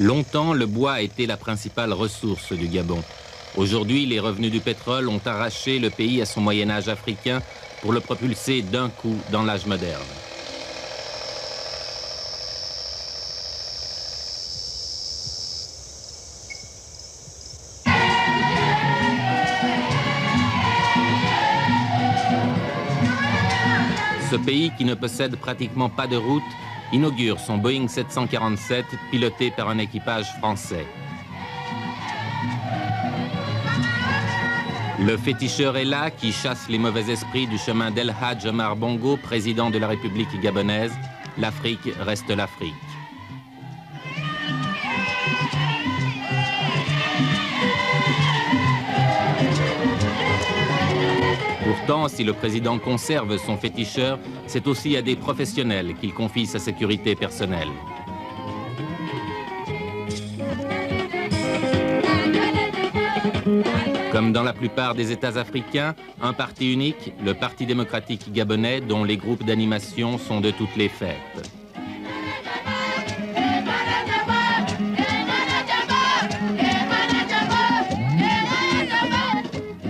Longtemps, le bois a été la principale ressource du Gabon. Aujourd'hui, les revenus du pétrole ont arraché le pays à son Moyen-Âge africain pour le propulser d'un coup dans l'âge moderne. Ce pays, qui ne possède pratiquement pas de route, inaugure son Boeing 747 piloté par un équipage français. Le féticheur est là qui chasse les mauvais esprits du chemin d'El Hadj Omar Bongo, président de la République gabonaise. L'Afrique reste l'Afrique. Pourtant, si le président conserve son féticheur, c'est aussi à des professionnels qu'il confie sa sécurité personnelle. Comme dans la plupart des États africains, un parti unique, le Parti démocratique gabonais, dont les groupes d'animation sont de toutes les fêtes.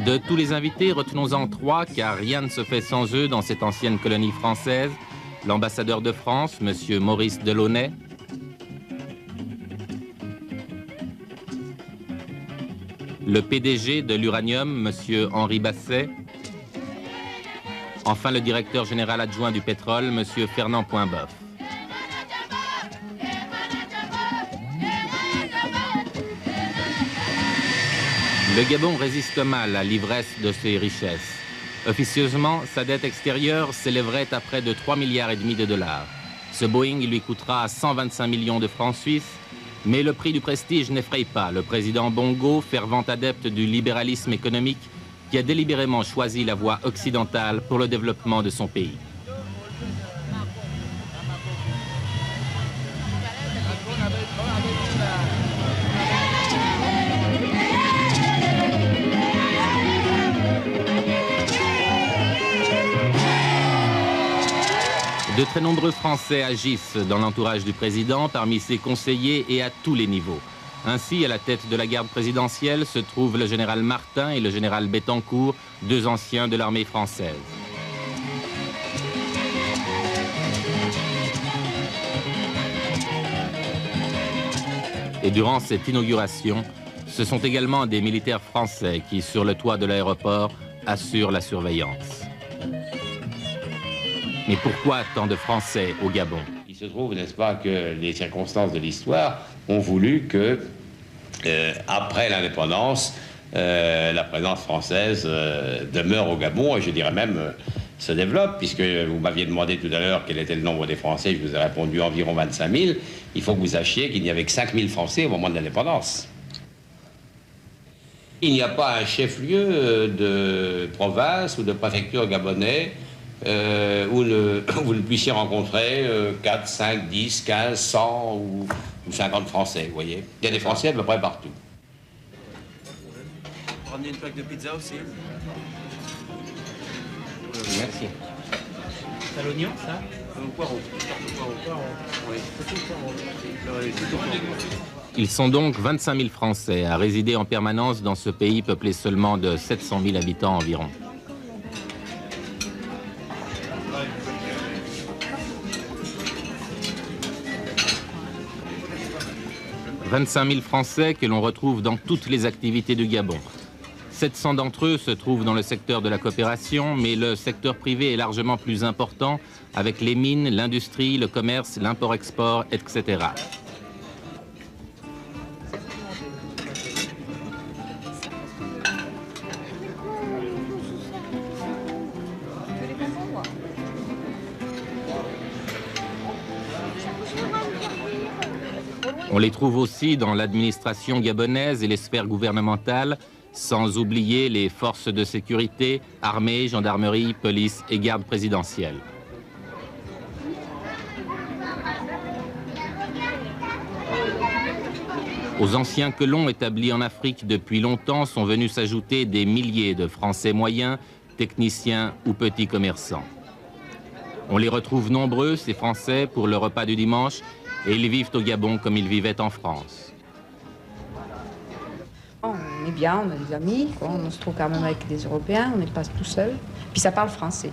De tous les invités, retenons-en 3, car rien ne se fait sans eux dans cette ancienne colonie française. L'ambassadeur de France, M. Maurice Delaunay. Le PDG de l'Uranium, M. Henri Basset. Enfin, le directeur général adjoint du pétrole, M. Fernand Poinboeuf. Le Gabon résiste mal à l'ivresse de ses richesses. Officieusement, sa dette extérieure s'élèverait à près de 3,5 milliards de dollars. Ce Boeing lui coûtera 125 millions de francs suisses, mais le prix du prestige n'effraie pas le président Bongo, fervent adepte du libéralisme économique, qui a délibérément choisi la voie occidentale pour le développement de son pays. De très nombreux Français agissent dans l'entourage du président, parmi ses conseillers et à tous les niveaux. Ainsi, à la tête de la garde présidentielle se trouvent le général Martin et le général Bettencourt, 2 anciens de l'armée française. Et durant cette inauguration, ce sont également des militaires français qui, sur le toit de l'aéroport, assurent la surveillance. Mais pourquoi tant de Français au Gabon? Il se trouve, n'est-ce pas, que les circonstances de l'histoire ont voulu que, après l'indépendance, la présence française demeure au Gabon, et je dirais même se développe, puisque vous m'aviez demandé tout à l'heure quel était le nombre des Français, je vous ai répondu environ 25 000. Il faut que vous sachiez qu'il n'y avait que 5 000 Français au moment de l'indépendance. Il n'y a pas un chef-lieu de province ou de préfecture gabonais où vous ne puissiez rencontrer 4, 5, 10, 15, 100 ou 50 Français, vous voyez. Il y a des Français à peu près partout. Vous ramenez une plaque de pizza aussi? Merci. T'as l'oignon, ça? Poireau. Oui. Ils sont donc 25 000 Français à résider en permanence dans ce pays peuplé seulement de 700 000 habitants environ. « 25 000 Français que l'on retrouve dans toutes les activités du Gabon. 700 d'entre eux se trouvent dans le secteur de la coopération, mais le secteur privé est largement plus important avec les mines, l'industrie, le commerce, l'import-export, etc. On les trouve aussi dans l'administration gabonaise et les sphères gouvernementales, sans oublier les forces de sécurité, armée, gendarmerie, police et garde présidentielle. Aux anciens colons établis en Afrique depuis longtemps sont venus s'ajouter des milliers de Français moyens, techniciens ou petits commerçants. On les retrouve nombreux, ces Français, pour le repas du dimanche, et ils vivent au Gabon comme ils vivaient en France. On est bien, on a des amis, quoi. On se trouve quand même avec des Européens, on n'est pas tout seul. Puis ça parle français.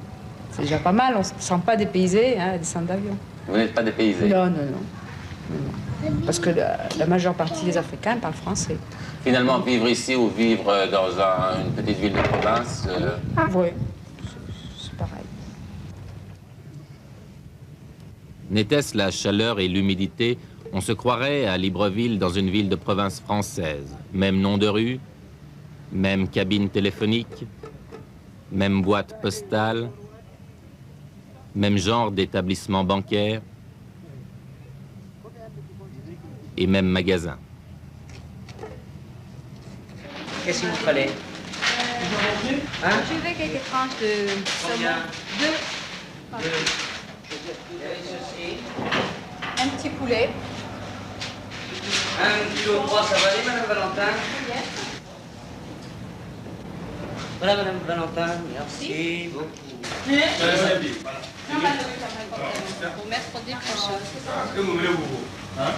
C'est déjà pas mal, on ne se sent pas dépaysé, hein, à descendre d'avion. Vous n'êtes pas dépaysé? Non, non, non. Parce que la majeure partie des Africains parlent français. Finalement, vivre ici ou vivre dans une petite ville de province Oui, c'est pareil. N'était-ce la chaleur et l'humidité, on se croirait à Libreville dans une ville de province française. Même nom de rue, même cabine téléphonique, même boîte postale, même genre d'établissement bancaire et même magasin. Qu'est-ce qu'il vous fallait? Hein? Je veux quelques tranches de saumon. Deux. Un petit poulet. 1,3 kg, ça va aller, Madame Valentin? Voilà, Madame Valentin, merci beaucoup. Pour mettre des choses. Que voulez-vous? Hein?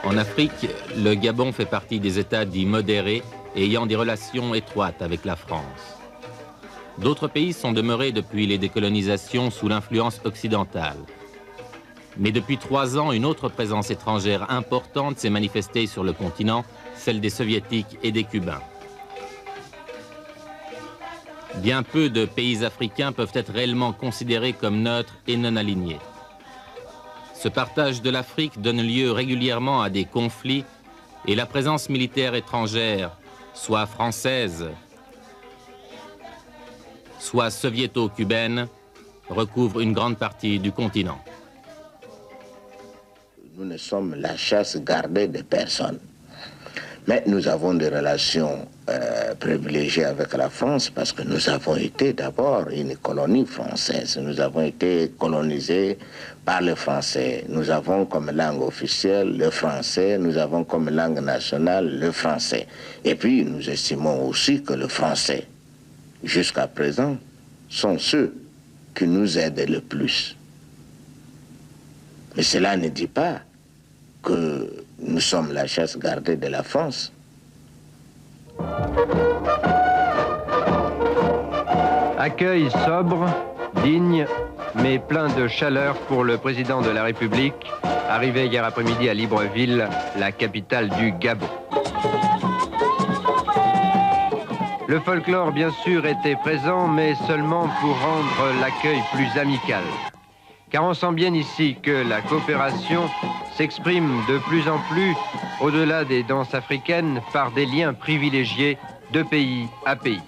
En Afrique, le Gabon fait partie des États dits modérés ayant des relations étroites avec la France. D'autres pays sont demeurés depuis les décolonisations sous l'influence occidentale. Mais depuis 3 ans, une autre présence étrangère importante s'est manifestée sur le continent, celle des Soviétiques et des Cubains. Bien peu de pays africains peuvent être réellement considérés comme neutres et non alignés. Ce partage de l'Afrique donne lieu régulièrement à des conflits et la présence militaire étrangère, soit française, soit soviéto-cubaine, recouvre une grande partie du continent. Nous ne sommes la chasse gardée de personne. Mais nous avons des relations privilégiées avec la France parce que nous avons été d'abord une colonie française. Nous avons été colonisés par les Français. Nous avons comme langue officielle le français, nous avons comme langue nationale le français. Et puis nous estimons aussi que le français, jusqu'à présent, sont ceux qui nous aident le plus. Mais cela ne dit pas que nous sommes la chasse gardée de la France. Accueil sobre, digne, mais plein de chaleur pour le président de la République, arrivé hier après-midi à Libreville, la capitale du Gabon. Le folklore, bien sûr, était présent, mais seulement pour rendre l'accueil plus amical. Car on sent bien ici que la coopération s'exprime de plus en plus, au-delà des danses africaines, par des liens privilégiés de pays à pays.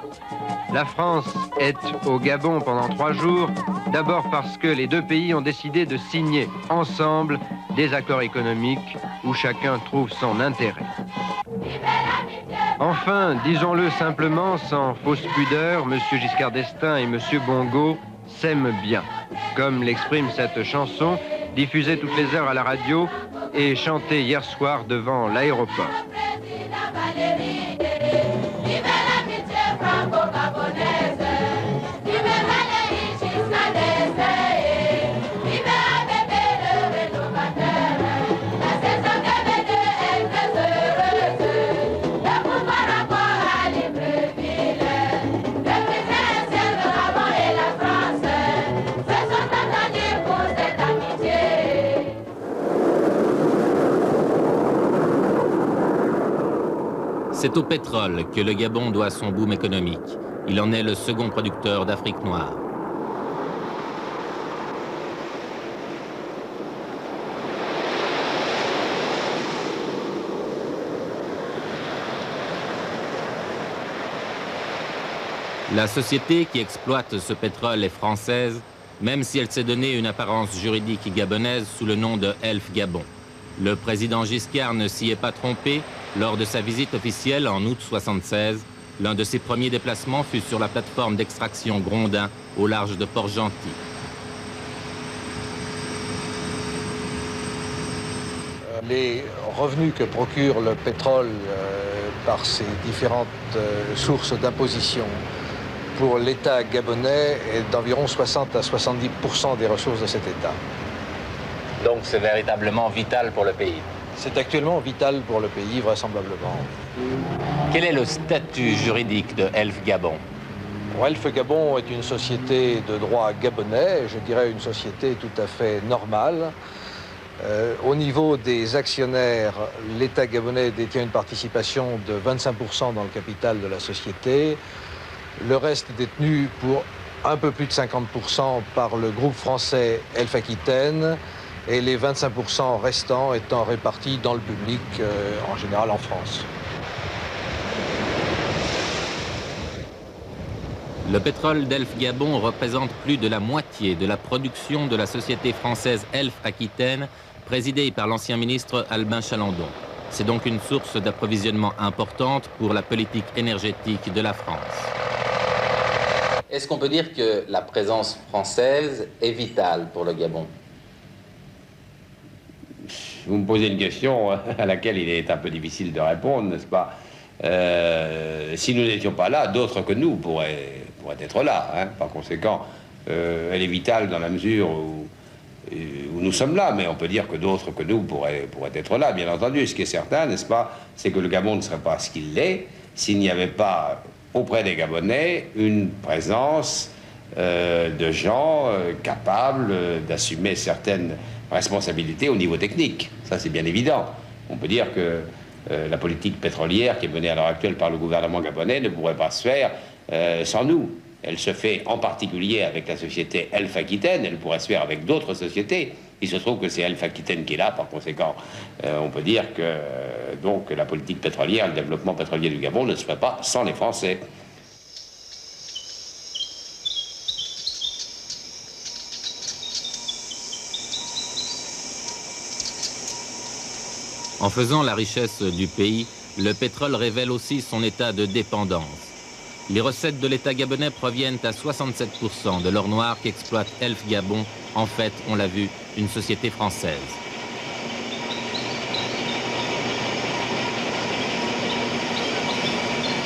La France est au Gabon pendant 3 jours, d'abord parce que les 2 pays ont décidé de signer ensemble des accords économiques où chacun trouve son intérêt. Enfin, disons-le simplement, sans fausse pudeur, M. Giscard d'Estaing et M. Bongo s'aiment bien, comme l'exprime cette chanson, diffusée toutes les heures à la radio et chantée hier soir devant l'aéroport. C'est au pétrole que le Gabon doit son boom économique. Il en est le second producteur d'Afrique noire. La société qui exploite ce pétrole est française, même si elle s'est donné une apparence juridique gabonaise sous le nom de Elf Gabon. Le président Giscard ne s'y est pas trompé lors de sa visite officielle en août 1976, L'un de ses premiers déplacements fut sur la plateforme d'extraction Grondin, au large de Port-Gentil. Les revenus que procure le pétrole par ses différentes sources d'imposition pour l'État gabonais est d'environ 60 à 70% des ressources de cet État. Donc c'est véritablement vital pour le pays. C'est actuellement vital pour le pays, vraisemblablement. Quel est le statut juridique de Elf Gabon? Elf Gabon est une société de droit gabonais, je dirais une société tout à fait normale. Au niveau des actionnaires, l'État gabonais détient une participation de 25% dans le capital de la société. Le reste est détenu pour un peu plus de 50% par le groupe français Elf Aquitaine et les 25% restants étant répartis dans le public, en général en France. Le pétrole d'Elf Gabon représente plus de la moitié de la production de la société française Elf Aquitaine, présidée par l'ancien ministre Albin Chalandon. C'est donc une source d'approvisionnement importante pour la politique énergétique de la France. Est-ce qu'on peut dire que la présence française est vitale pour le Gabon? Vous me posez une question à laquelle il est un peu difficile de répondre, n'est-ce pas? Si nous n'étions pas là, d'autres que nous pourraient être là. Hein. Par conséquent, elle est vitale dans la mesure où nous sommes là, mais on peut dire que d'autres que nous pourraient être là, bien entendu. Ce qui est certain, n'est-ce pas, c'est que le Gabon ne serait pas ce qu'il est s'il n'y avait pas auprès des Gabonais une présence de gens capables d'assumer certaines responsabilités au niveau technique. Ça, c'est bien évident. On peut dire que la politique pétrolière qui est menée à l'heure actuelle par le gouvernement gabonais ne pourrait pas se faire sans nous. Elle se fait en particulier avec la société Elf Aquitaine, elle pourrait se faire avec d'autres sociétés. Il se trouve que c'est Elf Aquitaine qui est là, par conséquent, on peut dire que donc, la politique pétrolière, le développement pétrolier du Gabon ne se ferait pas sans les Français. En faisant la richesse du pays, le pétrole révèle aussi son état de dépendance. Les recettes de l'État gabonais proviennent à 67% de l'or noir qu'exploite Elf Gabon, en fait, on l'a vu, une société française.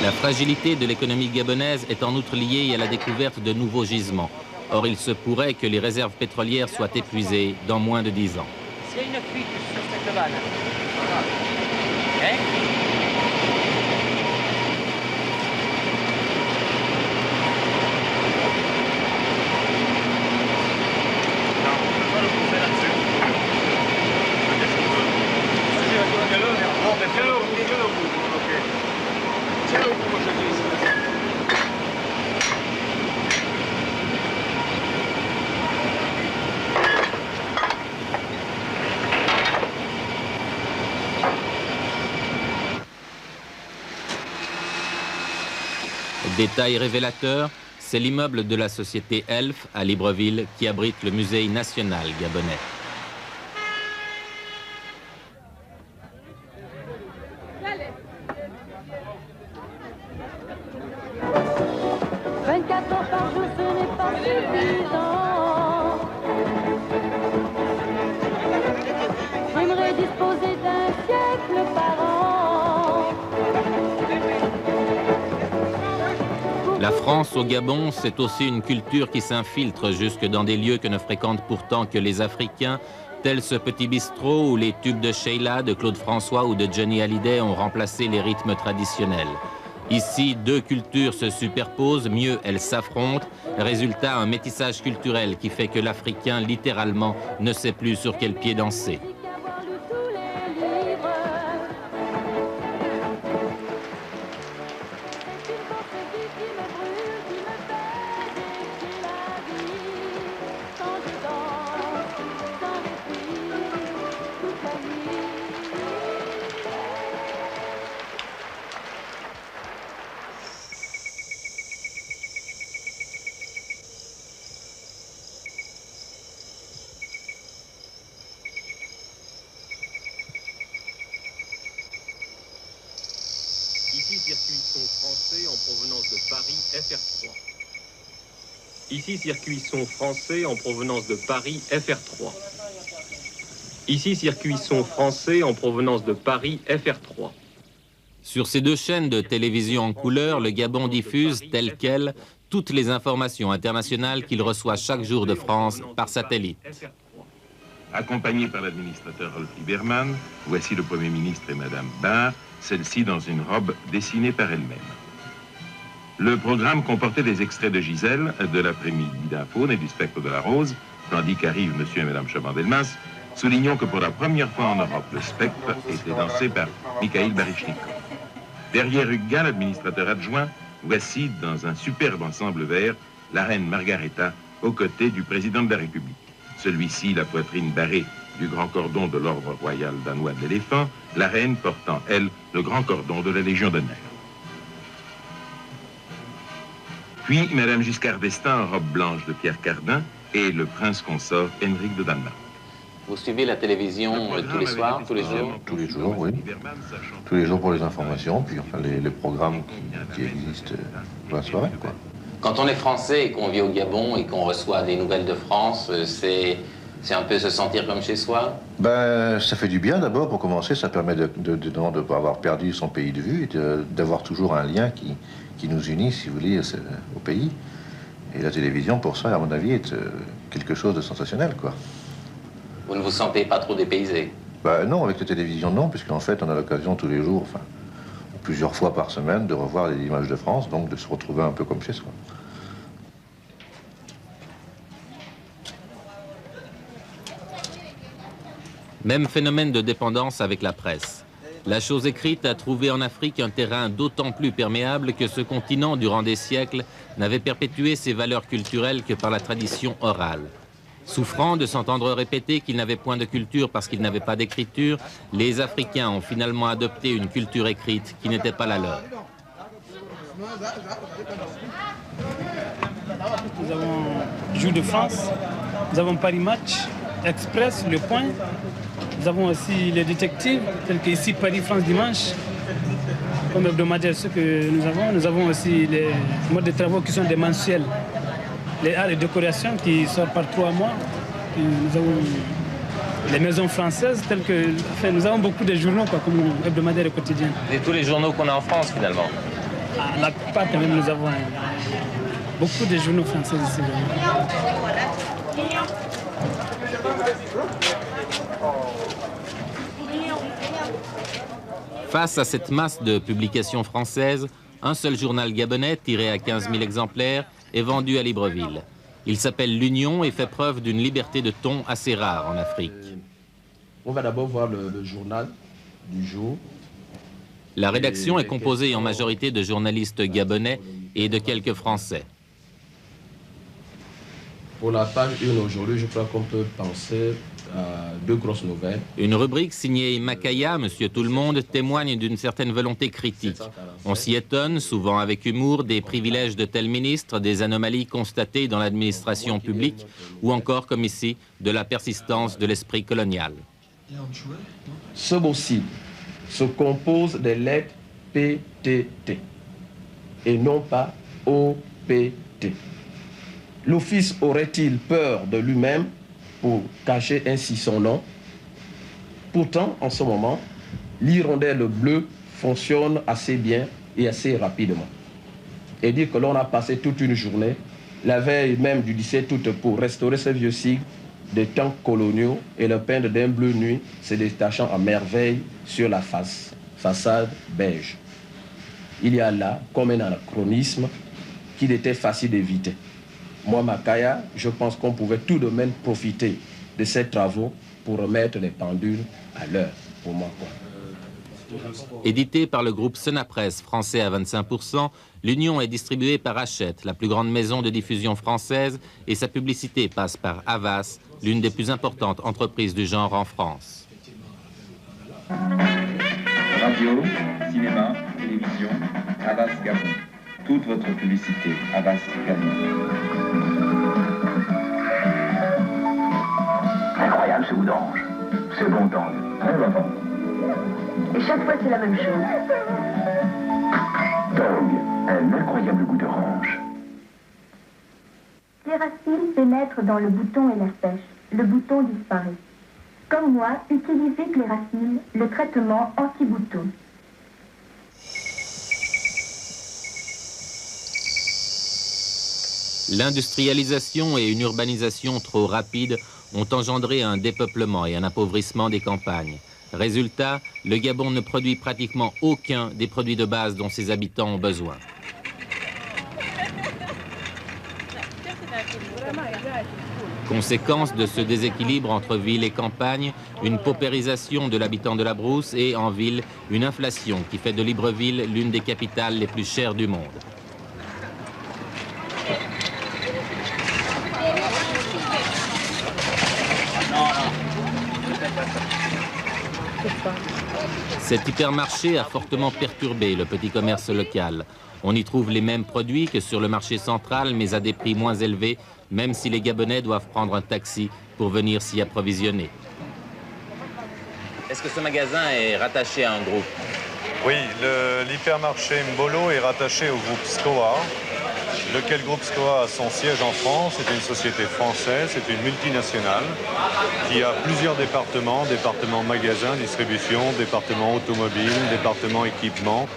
La fragilité de l'économie gabonaise est en outre liée à la découverte de nouveaux gisements. Or, il se pourrait que les réserves pétrolières soient épuisées dans moins de 10 ans. S'il y a une fuite sur cette vanne, hein? Détail révélateur, c'est l'immeuble de la société Elf à Libreville qui abrite le musée national gabonais. La France au Gabon, c'est aussi une culture qui s'infiltre jusque dans des lieux que ne fréquentent pourtant que les Africains, tel ce petit bistrot où les tubes de Sheila, de Claude François ou de Johnny Hallyday ont remplacé les rythmes traditionnels. Ici, deux cultures se superposent, mieux elles s'affrontent. Résultat, un métissage culturel qui fait que l'Africain, littéralement, ne sait plus sur quel pied danser. français en provenance de Paris FR3. Ici, circuit son français en provenance de Paris FR3. Ici, circuit son français en provenance de Paris FR3. Sur ces deux chaînes de télévision en couleur, le Gabon diffuse, telles quelles, toutes les informations internationales qu'il reçoit chaque jour de France par satellite. Accompagné par l'administrateur Rolf Lieberman, voici le Premier ministre et Madame Barr, celle-ci dans une robe dessinée par elle-même. Le programme comportait des extraits de Gisèle, de l'après-midi d'Infaune et du Spectre de la Rose, tandis qu'arrivent Monsieur et Madame Chaban-Delmas. Soulignons que pour la première fois en Europe, le Spectre était dansé par Mikhail Baryshnikov. Derrière Hugues, l'administrateur adjoint, voici, dans un superbe ensemble vert, la reine Margaretha aux côtés du président de la République. Celui-ci, la poitrine barrée du grand cordon de l'ordre royal danois de l'éléphant, la reine portant, elle, le grand cordon de la Légion d'honneur. Puis, Madame Giscard d'Estaing en robe blanche de Pierre Cardin et le prince consort Henrik de Danemark. Vous suivez la télévision tous les soirs, tous les jours? Tous les jours, oui. Tous les jours pour les informations, puis enfin les programmes qui existent pour la soirée, quoi. Quand on est français et qu'on vit au Gabon et qu'on reçoit des nouvelles de France, c'est un peu se sentir comme chez soi? Ben, ça fait du bien d'abord, pour commencer. Ça permet de ne pas avoir perdu son pays de vue et d'avoir toujours un lien qui nous unit, si vous voulez, au pays. Et la télévision, pour ça, à mon avis, est quelque chose de sensationnel, quoi. Vous ne vous sentez pas trop dépaysé? Ben non, avec la télévision, non, puisqu'en fait, on a l'occasion tous les jours, enfin, plusieurs fois par semaine, de revoir les images de France, donc de se retrouver un peu comme chez soi. Même phénomène de dépendance avec la presse. La chose écrite a trouvé en Afrique un terrain d'autant plus perméable que ce continent, durant des siècles, n'avait perpétué ses valeurs culturelles que par la tradition orale. Souffrant de s'entendre répéter qu'ils n'avaient point de culture parce qu'ils n'avaient pas d'écriture, les Africains ont finalement adopté une culture écrite qui n'était pas la leur. Nous avons Jour de France, nous avons Paris Match, Express, Le Point. Nous avons aussi les détectives, tels qu'ici Paris-France Dimanche. Comme hebdomadaire, ce que nous avons. Nous avons aussi les modes de travaux qui sont des mensuels. Les arts et décorations qui sortent par 3 mois. Et nous avons les maisons françaises, telles que... Enfin, nous avons beaucoup de journaux, quoi, comme hebdomadaire et quotidien. Et tous les journaux qu'on a en France, finalement? La plupart, quand même, nous avons beaucoup de journaux français ici. Face à cette masse de publications françaises, un seul journal gabonais, tiré à 15 000 exemplaires, est vendu à Libreville. Il s'appelle l'Union et fait preuve d'une liberté de ton assez rare en Afrique. On va d'abord voir le journal du jour. La rédaction est composée en majorité de journalistes gabonais et de quelques Français. Pour la page 1 aujourd'hui, je crois qu'on peut penser à 2 grosses nouvelles. Une rubrique signée Makaya, Monsieur Tout-le-Monde, témoigne d'une certaine volonté critique. On s'y étonne, souvent avec humour, des privilèges de tels ministres, des anomalies constatées dans l'administration publique, ou encore, comme ici, de la persistance de l'esprit colonial. Ce mot-ci se compose des lettres PTT et non pas OPT. L'office aurait-il peur de lui-même pour cacher ainsi son nom? Pourtant, en ce moment, l'hirondelle bleue fonctionne assez bien et assez rapidement. Et dire que l'on a passé toute une journée, la veille même du 17 août, pour restaurer ce vieux sigle des temps coloniaux et le peindre d'un bleu nuit se détachant à merveille sur la façade beige. Il y a là comme un anachronisme qu'il était facile d'éviter. Moi, Makaya, je pense qu'on pouvait tout de même profiter de ces travaux pour remettre les pendules à l'heure, pour moi, quoi. Édité par le groupe Senapresse, français à 25%, l'Union est distribuée par Hachette, la plus grande maison de diffusion française, et sa publicité passe par Havas, l'une des plus importantes entreprises du genre en France. Radio, cinéma, télévision, Havas Gabon. Toute votre publicité, Havas Gabon. Incroyable ce goût d'orange. Ce bon temps. Très bon. Et chaque fois c'est la même chose. Dog. les racines pénètrent dans le bouton et la sèche. Le bouton disparaît. Comme moi, utilisez Cléracil, le traitement anti-bouton. L'industrialisation et une urbanisation trop rapides ont engendré un dépeuplement et un appauvrissement des campagnes. Résultat, le Gabon ne produit pratiquement aucun des produits de base dont ses habitants ont besoin. Conséquence de ce déséquilibre entre ville et campagne, une paupérisation de l'habitant de la brousse et, en ville, une inflation qui fait de Libreville l'une des capitales les plus chères du monde. Cet hypermarché a fortement perturbé le petit commerce local. On y trouve les mêmes produits que sur le marché central, mais à des prix moins élevés, même si les Gabonais doivent prendre un taxi pour venir s'y approvisionner. Est-ce que ce magasin est rattaché à un groupe? Oui, l'hypermarché Mbolo est rattaché au groupe SCOA. Lequel groupe SCOA a son siège en France, c'est une société française, c'est une multinationale qui a plusieurs départements, département magasin, distribution, département automobile, département équipement,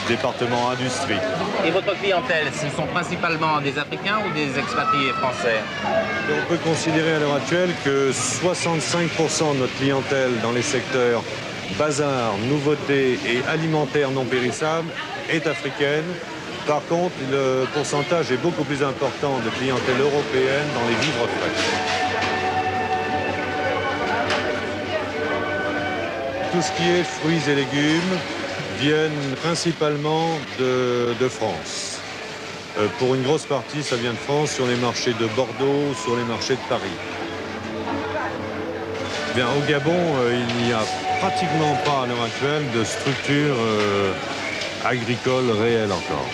département industrie. Et votre clientèle, ce sont principalement des Africains ou des expatriés français? Et on peut considérer à l'heure actuelle que 65% de notre clientèle dans les secteurs bazar, nouveautés et alimentaires non périssables est africaine. Par contre, le pourcentage est beaucoup plus important de clientèle européenne dans les vivres frais. Tout ce qui est fruits et légumes viennent principalement de France. Pour une grosse partie, ça vient de France sur les marchés de Bordeaux, sur les marchés de Paris. Bien, au Gabon, il n'y a pratiquement pas à l'heure actuelle de structure agricole réelle encore.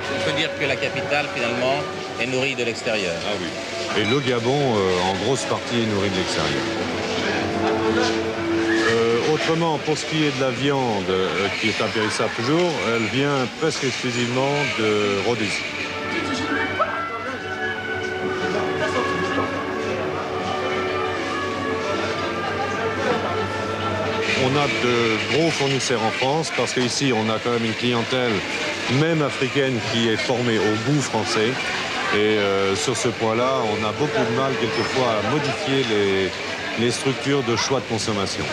On peut dire que la capitale, finalement, est nourrie de l'extérieur. Ah oui. Et le Gabon, en grosse partie, est nourri de l'extérieur. Autrement, pour ce qui est de la viande, qui est impérissable toujours, elle vient presque exclusivement de Rhodésie. On a de gros fournisseurs en France parce qu'ici, on a quand même une clientèle, même africaine, qui est formée au goût français. Et sur ce point-là, on a beaucoup de mal quelquefois à modifier les structures de choix de consommation.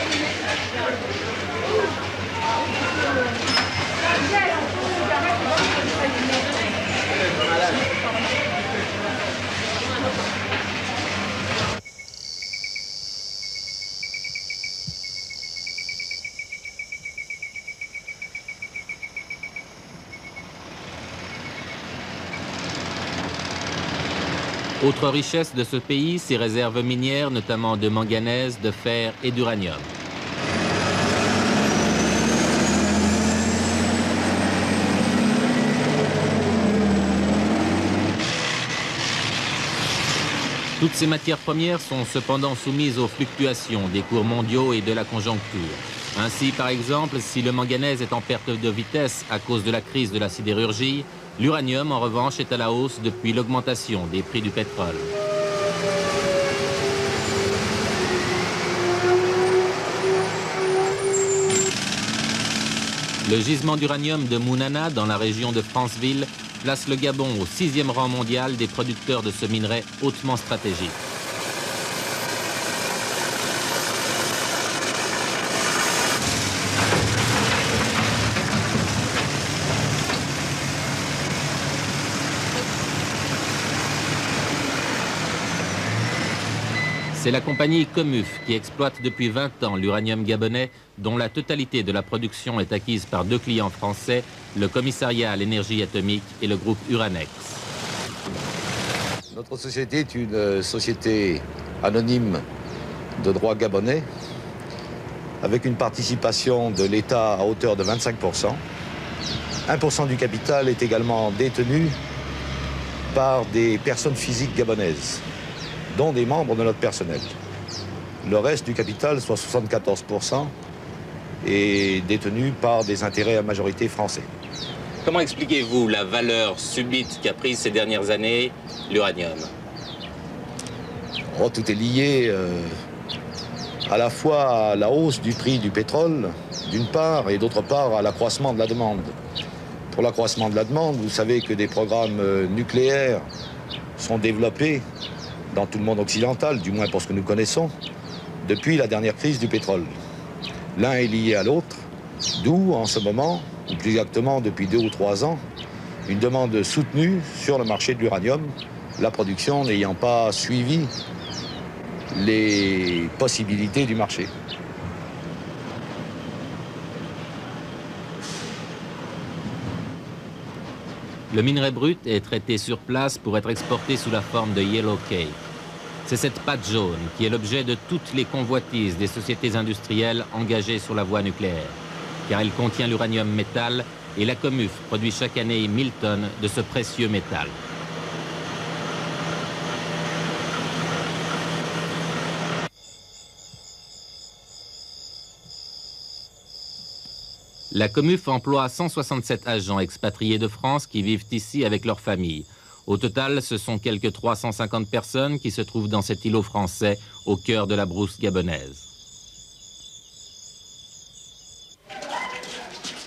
Autre richesse de ce pays, ses réserves minières, notamment de manganèse, de fer et d'uranium. Toutes ces matières premières sont cependant soumises aux fluctuations des cours mondiaux et de la conjoncture. Ainsi, par exemple, si le manganèse est en perte de vitesse à cause de la crise de la sidérurgie, l'uranium, en revanche, est à la hausse depuis l'augmentation des prix du pétrole. Le gisement d'uranium de Mounana, dans la région de Franceville, place le Gabon au 6e rang mondial des producteurs de ce minerai hautement stratégique. C'est la compagnie Comuf qui exploite depuis 20 ans l'uranium gabonais, dont la totalité de la production est acquise par 2 clients français, le Commissariat à l'énergie atomique et le groupe Uranex. Notre société est une société anonyme de droit gabonais, avec une participation de l'État à hauteur de 25%. 1% du capital est également détenu par des personnes physiques gabonaises, dont des membres de notre personnel. Le reste du capital, soit 74%, est détenu par des intérêts à majorité français. Comment expliquez-vous la valeur subite qu'a prise ces dernières années l'uranium? Oh, tout est lié à la fois à la hausse du prix du pétrole, d'une part, et d'autre part à l'accroissement de la demande. Pour l'accroissement de la demande, vous savez que des programmes nucléaires sont développés dans tout le monde occidental, du moins pour ce que nous connaissons, depuis la dernière crise du pétrole. L'un est lié à l'autre, d'où en ce moment, ou plus exactement depuis 2 ou 3 ans, une demande soutenue sur le marché de l'uranium, la production n'ayant pas suivi les possibilités du marché. Le minerai brut est traité sur place pour être exporté sous la forme de yellow cake. C'est cette pâte jaune qui est l'objet de toutes les convoitises des sociétés industrielles engagées sur la voie nucléaire, car elle contient l'uranium métal et la Comuf produit chaque année 1000 tonnes de ce précieux métal. La Comuf emploie 167 agents expatriés de France qui vivent ici avec leurs familles. Au total, ce sont quelques 350 personnes qui se trouvent dans cet îlot français au cœur de la brousse gabonaise.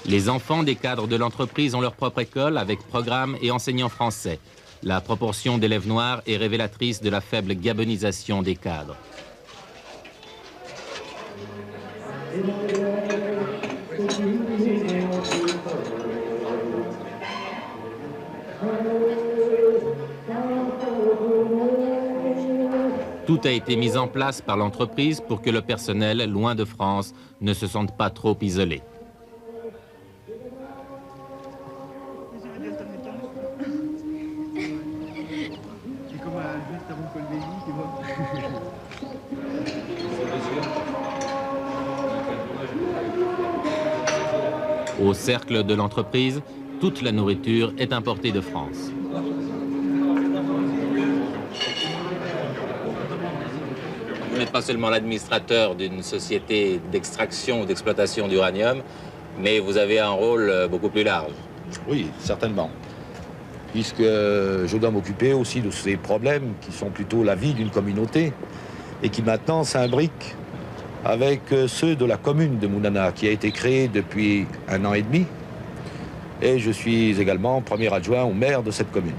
Les enfants des cadres de l'entreprise ont leur propre école avec programme et enseignants français. La proportion d'élèves noirs est révélatrice de la faible gabonisation des cadres. Tout a été mis en place par l'entreprise pour que le personnel, loin de France, ne se sente pas trop isolé. Au cercle de l'entreprise, toute la nourriture est importée de France. Vous n'êtes pas seulement l'administrateur d'une société d'extraction ou d'exploitation d'uranium, mais vous avez un rôle beaucoup plus large. Oui, certainement. Puisque je dois m'occuper aussi de ces problèmes qui sont plutôt la vie d'une communauté et qui maintenant s'imbriquent avec ceux de la commune de Mounana qui a été créée depuis 1 an et demi. Et je suis également premier adjoint au maire de cette commune.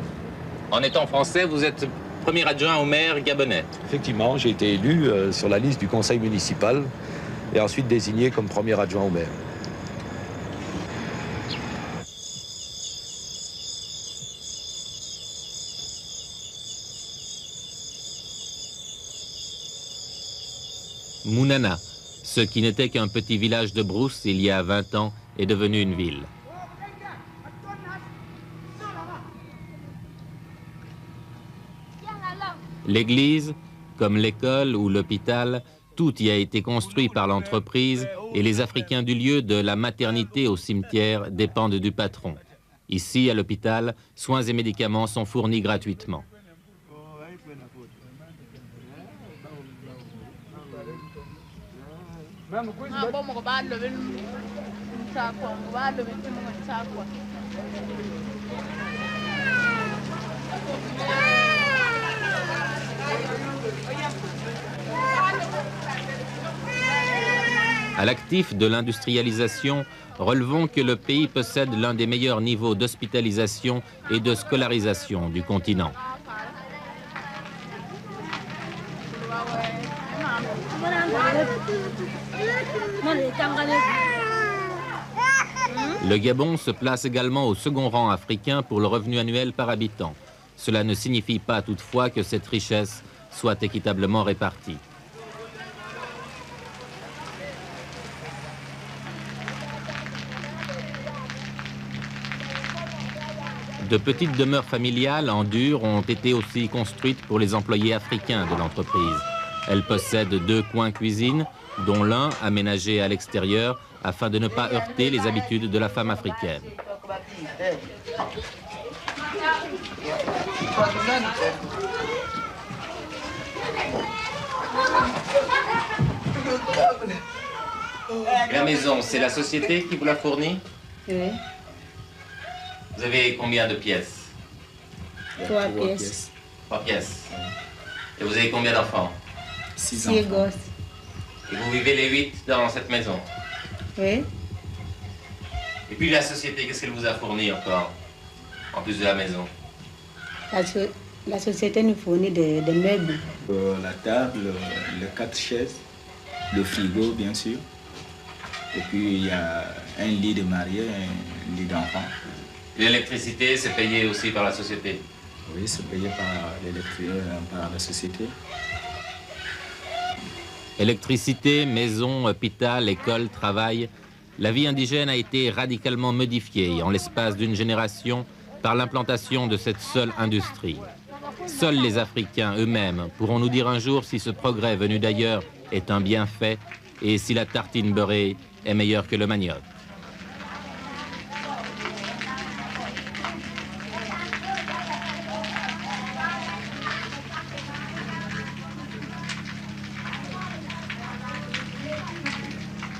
En étant français, vous êtes premier adjoint au maire gabonais. Effectivement, j'ai été élu sur la liste du conseil municipal et ensuite désigné comme premier adjoint au maire. Mounana, ce qui n'était qu'un petit village de brousse il y a 20 ans, est devenu une ville. L'église, comme l'école ou l'hôpital, tout y a été construit par l'entreprise et les Africains du lieu, de la maternité au cimetière, dépendent du patron. Ici, à l'hôpital, soins et médicaments sont fournis gratuitement. À l'actif de l'industrialisation, relevons que le pays possède l'un des meilleurs niveaux d'hospitalisation et de scolarisation du continent. Le Gabon se place également au second rang africain pour le revenu annuel par habitant. Cela ne signifie pas toutefois que cette richesse soit équitablement répartie. De petites demeures familiales en dur ont été aussi construites pour les employés africains de l'entreprise. Elles possèdent 2 coins cuisine, dont l'un aménagé à l'extérieur afin de ne pas heurter les habitudes de la femme africaine. La maison, c'est la société qui vous la fournit? Oui. Vous avez combien de pièces? 3 pièces. 3 pièces. Et vous avez combien d'enfants? 6 enfants. Gosses. Et vous vivez les 8 dans cette maison? Oui. Et puis la société, qu'est-ce qu'elle vous a fourni encore, en plus de la maison? La société nous fournit des meubles. La table, les 4 chaises, le frigo bien sûr. Et puis il y a un lit de mariée, un lit d'enfant. L'électricité, c'est payé aussi par la société? Oui, c'est payé par la société. Électricité, maison, hôpital, école, travail. La vie indigène a été radicalement modifiée en l'espace d'une génération par l'implantation de cette seule industrie. Seuls les Africains eux-mêmes pourront nous dire un jour si ce progrès venu d'ailleurs est un bienfait et si la tartine beurrée est meilleure que le manioc.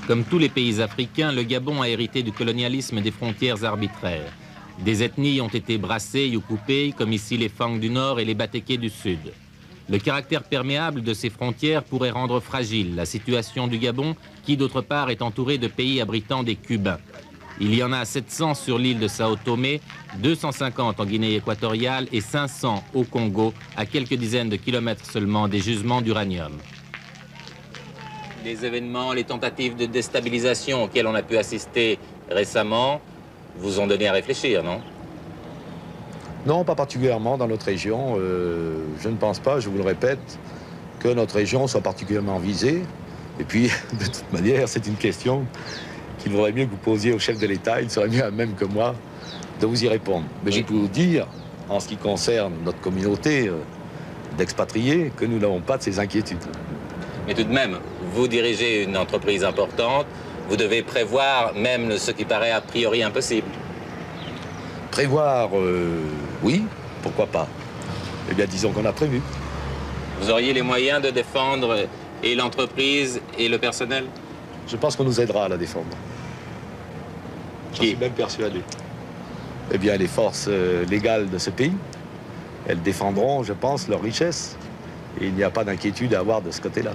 Comme tous les pays africains, le Gabon a hérité du colonialisme des frontières arbitraires. Des ethnies ont été brassées ou coupées, comme ici les Fang du Nord et les Batékés du Sud. Le caractère perméable de ces frontières pourrait rendre fragile la situation du Gabon, qui d'autre part est entouré de pays abritant des Cubains. Il y en a 700 sur l'île de Sao Tomé, 250 en Guinée équatoriale et 500 au Congo, à quelques dizaines de kilomètres seulement des gisements d'uranium. Les événements, les tentatives de déstabilisation auxquelles on a pu assister récemment vous ont donné à réfléchir, non? Non, pas particulièrement dans notre région. Je ne pense pas, je vous le répète, que notre région soit particulièrement visée. Et puis, de toute manière, c'est une question qu'il vaudrait mieux que vous posiez au chef de l'État. Il serait mieux à même que moi de vous y répondre. Mais je peux vous dire, en ce qui concerne notre communauté d'expatriés, que nous n'avons pas de ces inquiétudes. Mais tout de même, vous dirigez une entreprise importante, vous devez prévoir même ce qui paraît a priori impossible. Prévoir, oui, pourquoi pas. Eh bien, disons qu'on a prévu. Vous auriez les moyens de défendre et l'entreprise et le personnel? Je pense qu'on nous aidera à la défendre. J'en suis même persuadé. Eh bien, les forces légales de ce pays, elles défendront, je pense, leur richesse. Et il n'y a pas d'inquiétude à avoir de ce côté-là.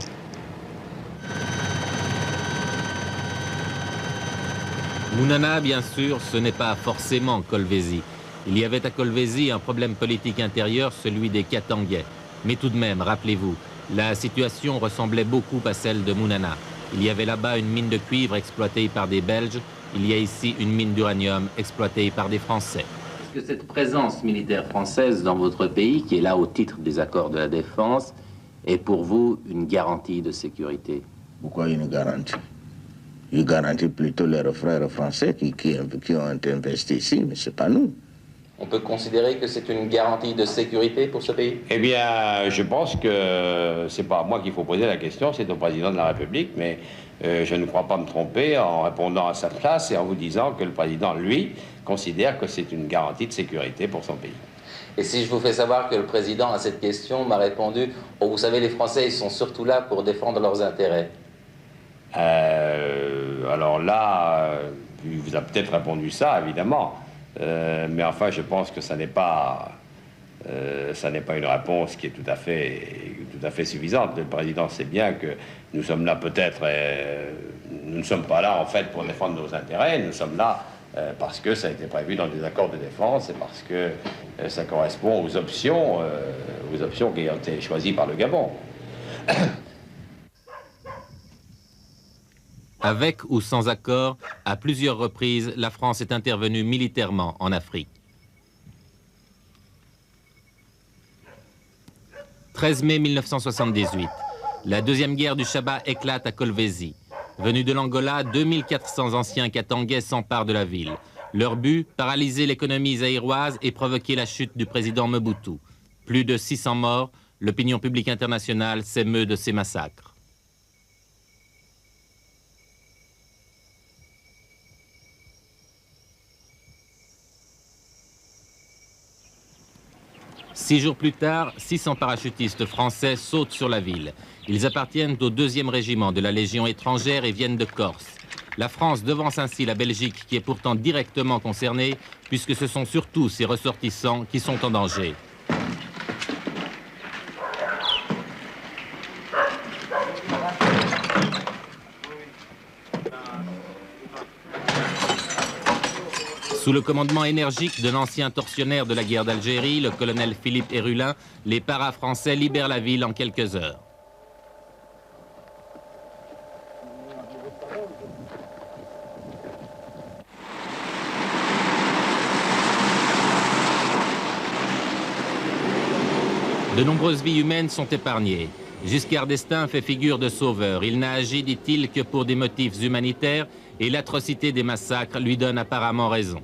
Mounana, bien sûr, ce n'est pas forcément Kolwezi. Il y avait à Kolwezi un problème politique intérieur, celui des Katangais. Mais tout de même, rappelez-vous, la situation ressemblait beaucoup à celle de Mounana. Il y avait là-bas une mine de cuivre exploitée par des Belges. Il y a ici une mine d'uranium exploitée par des Français. Est-ce que cette présence militaire française dans votre pays, qui est là au titre des accords de la défense, est pour vous une garantie de sécurité? Pourquoi une garantie? Il garantit plutôt les frères français qui ont investi ici, mais ce n'est pas nous. On peut considérer que c'est une garantie de sécurité pour ce pays? Eh bien, je pense que c'est pas à moi qu'il faut poser la question, c'est au président de la République, mais je ne crois pas me tromper en répondant à sa place et en vous disant que le président, lui, considère que c'est une garantie de sécurité pour son pays. Et si je vous fais savoir que le président, à cette question, m'a répondu « Oh, vous savez, les Français, ils sont surtout là pour défendre leurs intérêts ». Alors là, il vous a peut-être répondu ça, évidemment. Mais enfin, je pense que ça n'est pas une réponse qui est tout à fait suffisante. Le président sait bien que nous sommes là peut-être... nous ne sommes pas là, en fait, pour défendre nos intérêts. Nous sommes là parce que ça a été prévu dans des accords de défense et parce que ça correspond aux options qui ont été choisies par le Gabon. Avec ou sans accord, à plusieurs reprises, la France est intervenue militairement en Afrique. 13 mai 1978, la deuxième guerre du Chaba éclate à Kolwezi. Venus de l'Angola, 2400 anciens Katangais s'emparent de la ville. Leur but, paralyser l'économie zaïroise et provoquer la chute du président Mobutu. Plus de 600 morts, l'opinion publique internationale s'émeut de ces massacres. Six jours plus tard, 600 parachutistes français sautent sur la ville. Ils appartiennent au 2e régiment de la Légion étrangère et viennent de Corse. La France devance ainsi la Belgique qui est pourtant directement concernée puisque ce sont surtout ses ressortissants qui sont en danger. Sous le commandement énergique de l'ancien tortionnaire de la guerre d'Algérie, le colonel Philippe Hérulin, les paras-français libèrent la ville en quelques heures. De nombreuses vies humaines sont épargnées. Giscard d'Estaing fait figure de sauveur. Il n'a agi, dit-il, que pour des motifs humanitaires et l'atrocité des massacres lui donne apparemment raison.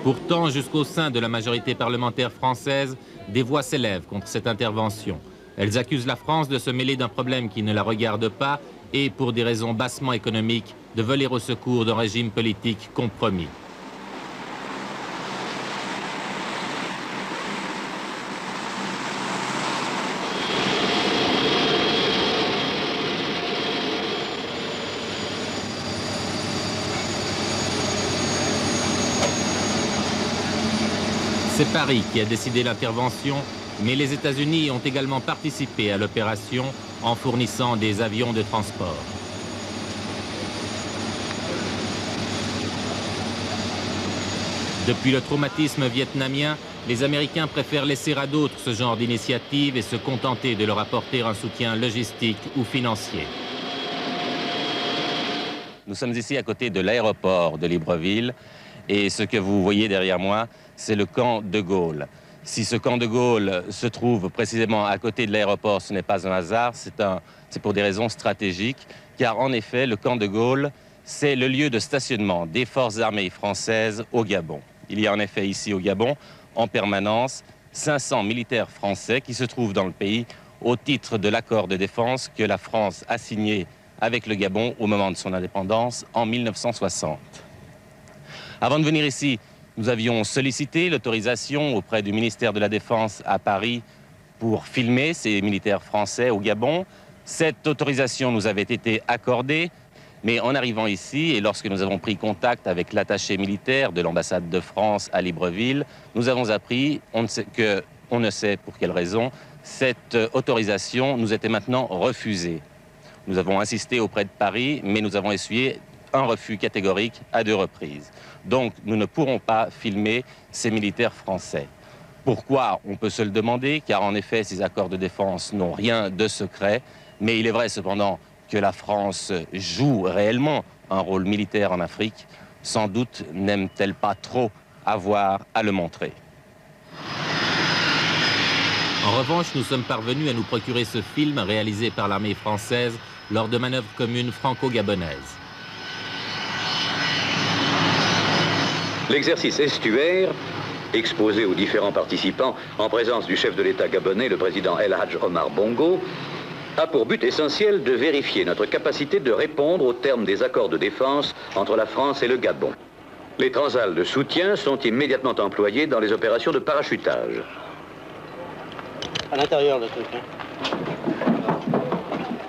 Pourtant, jusqu'au sein de la majorité parlementaire française, des voix s'élèvent contre cette intervention. Elles accusent la France de se mêler d'un problème qui ne la regarde pas et, pour des raisons bassement économiques, de voler au secours d'un régime politique compromis. C'est Paris qui a décidé l'intervention, mais les États-Unis ont également participé à l'opération en fournissant des avions de transport. Depuis le traumatisme vietnamien, les Américains préfèrent laisser à d'autres ce genre d'initiative et se contenter de leur apporter un soutien logistique ou financier. Nous sommes ici à côté de l'aéroport de Libreville et ce que vous voyez derrière moi, c'est le camp de Gaulle. Si ce camp de Gaulle se trouve précisément à côté de l'aéroport, ce n'est pas un hasard, c'est pour des raisons stratégiques, car en effet, le camp de Gaulle, c'est le lieu de stationnement des forces armées françaises au Gabon. Il y a en effet ici au Gabon, en permanence, 500 militaires français qui se trouvent dans le pays au titre de l'accord de défense que la France a signé avec le Gabon au moment de son indépendance en 1960. Avant de venir ici, nous avions sollicité l'autorisation auprès du ministère de la Défense à Paris pour filmer ces militaires français au Gabon. Cette autorisation nous avait été accordée, mais en arrivant ici et lorsque nous avons pris contact avec l'attaché militaire de l'ambassade de France à Libreville, nous avons appris on ne sait pour quelle raison, cette autorisation nous était maintenant refusée. Nous avons insisté auprès de Paris, mais nous avons essuyé un refus catégorique à 2 reprises. Donc, nous ne pourrons pas filmer ces militaires français. Pourquoi? On peut se le demander, car en effet, ces accords de défense n'ont rien de secret, mais il est vrai cependant que la France joue réellement un rôle militaire en Afrique. Sans doute n'aime-t-elle pas trop avoir à le montrer. En revanche, nous sommes parvenus à nous procurer ce film réalisé par l'armée française lors de manœuvres communes franco-gabonaises. L'exercice estuaire, exposé aux différents participants en présence du chef de l'État gabonais, le président El Hadj Omar Bongo, a pour but essentiel de vérifier notre capacité de répondre aux termes des accords de défense entre la France et le Gabon. Les transals de soutien sont immédiatement employés dans les opérations de parachutage. À l'intérieur, le truc.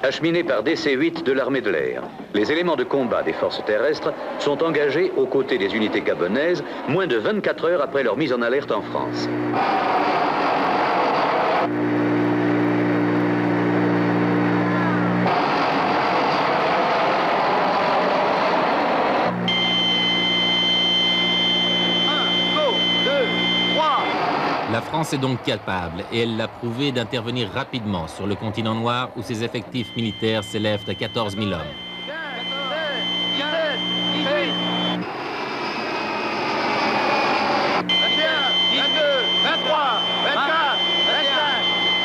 Acheminés par DC-8 de l'armée de l'air, les éléments de combat des forces terrestres sont engagés aux côtés des unités gabonaises moins de 24 heures après leur mise en alerte en France. La France est donc capable, et elle l'a prouvé, d'intervenir rapidement sur le continent noir où ses effectifs militaires s'élèvent à 14 000 hommes.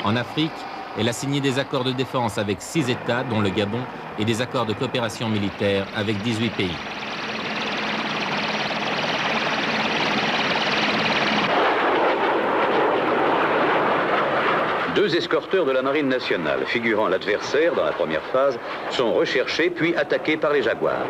En Afrique, elle a signé des accords de défense avec 6 États, dont le Gabon, et des accords de coopération militaire avec 18 pays. Deux escorteurs de la Marine nationale, figurant l'adversaire dans la première phase, sont recherchés puis attaqués par les Jaguars.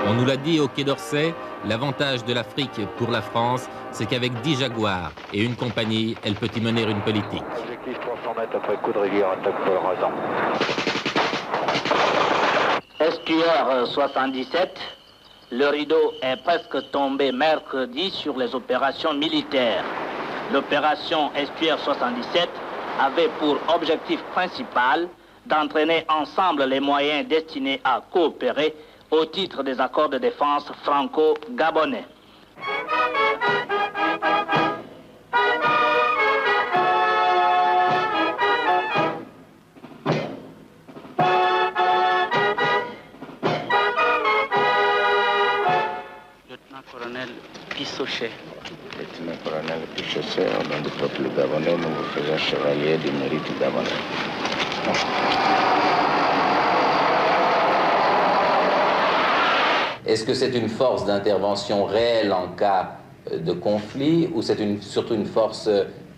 On nous l'a dit au Quai d'Orsay, l'avantage de l'Afrique pour la France, c'est qu'avec 10 Jaguars et une compagnie, elle peut y mener une politique. Objectif 300 mètres après coup de rivière, attaque Paul Razan. Estuaire 77, le rideau est presque tombé mercredi sur les opérations militaires. L'opération Estuaire 77 avait pour objectif principal d'entraîner ensemble les moyens destinés à coopérer au titre des accords de défense franco-gabonais. Lieutenant-colonel Pissochet. Lieutenant-colonel Pissochet, au nom du peuple gabonais, nous vous faisons chevalier du mérite gabonais. Est-ce que c'est une force d'intervention réelle en cas de conflit ou c'est surtout une force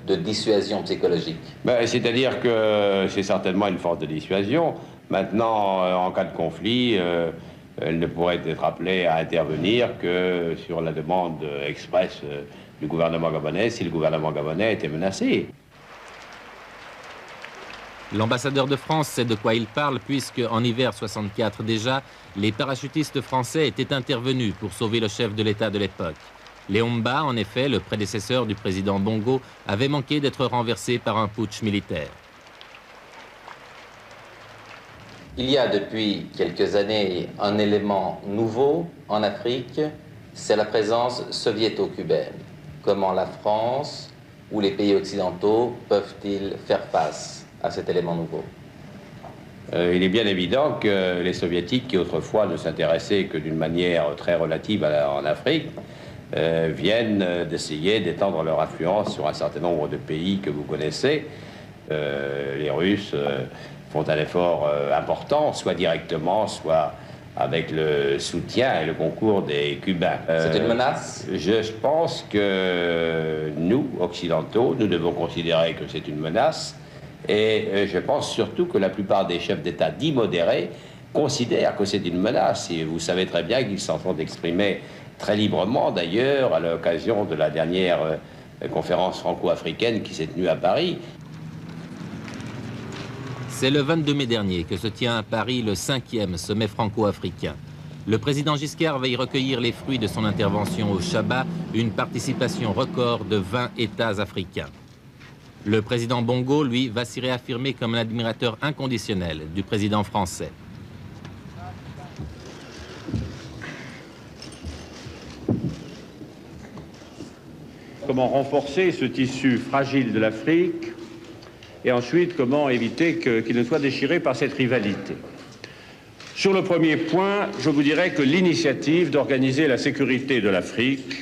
de dissuasion psychologique? C'est-à-dire que c'est certainement une force de dissuasion. Maintenant, en cas de conflit, elle ne pourrait être appelée à intervenir que sur la demande expresse du gouvernement gabonais si le gouvernement gabonais était menacé. L'ambassadeur de France sait de quoi il parle puisque, en hiver 64 déjà, les parachutistes français étaient intervenus pour sauver le chef de l'État de l'époque. Léon Mba, en effet, le prédécesseur du président Bongo, avait manqué d'être renversé par un putsch militaire. Il y a depuis quelques années un élément nouveau en Afrique, c'est la présence soviéto-cubaine. Comment la France ou les pays occidentaux peuvent-ils faire face à cet élément nouveau? Il est bien évident que les soviétiques, qui autrefois ne s'intéressaient que d'une manière très relative en Afrique, viennent d'essayer d'étendre leur influence sur un certain nombre de pays que vous connaissez. Les Russes font un effort important, soit directement, soit avec le soutien et le concours des Cubains. C'est une menace? Je pense que nous, Occidentaux, nous devons considérer que c'est une menace. Et je pense surtout que la plupart des chefs d'État dits modérés considèrent que c'est une menace. Et vous savez très bien qu'ils s'en sont exprimés très librement, d'ailleurs, à l'occasion de la dernière conférence franco-africaine qui s'est tenue à Paris. C'est le 22 mai dernier que se tient à Paris le 5e sommet franco-africain. Le président Giscard va y recueillir les fruits de son intervention au Chabat, une participation record de 20 États africains. Le président Bongo, lui, va s'y réaffirmer comme un admirateur inconditionnel du président français. Comment renforcer ce tissu fragile de l'Afrique et ensuite comment éviter qu'il ne soit déchiré par cette rivalité. Sur le premier point, je vous dirais que l'initiative d'organiser la sécurité de l'Afrique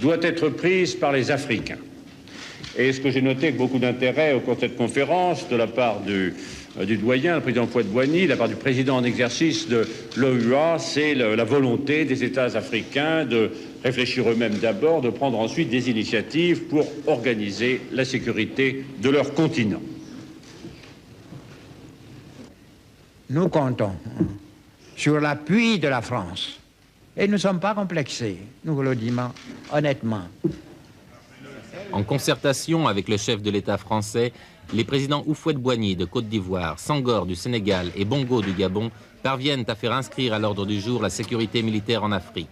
doit être prise par les Africains. Et ce que j'ai noté avec beaucoup d'intérêt au cours de cette conférence, de la part du doyen, le président Houphouët-Boigny, de la part du président en exercice de l'OUA, c'est la volonté des États africains de réfléchir eux-mêmes d'abord, de prendre ensuite des initiatives pour organiser la sécurité de leur continent. Nous comptons sur l'appui de la France. Et nous ne sommes pas complexés, nous vous le disons honnêtement. En concertation avec le chef de l'État français, les présidents Houphouët-Boigny de Côte d'Ivoire, Senghor du Sénégal et Bongo du Gabon parviennent à faire inscrire à l'ordre du jour la sécurité militaire en Afrique.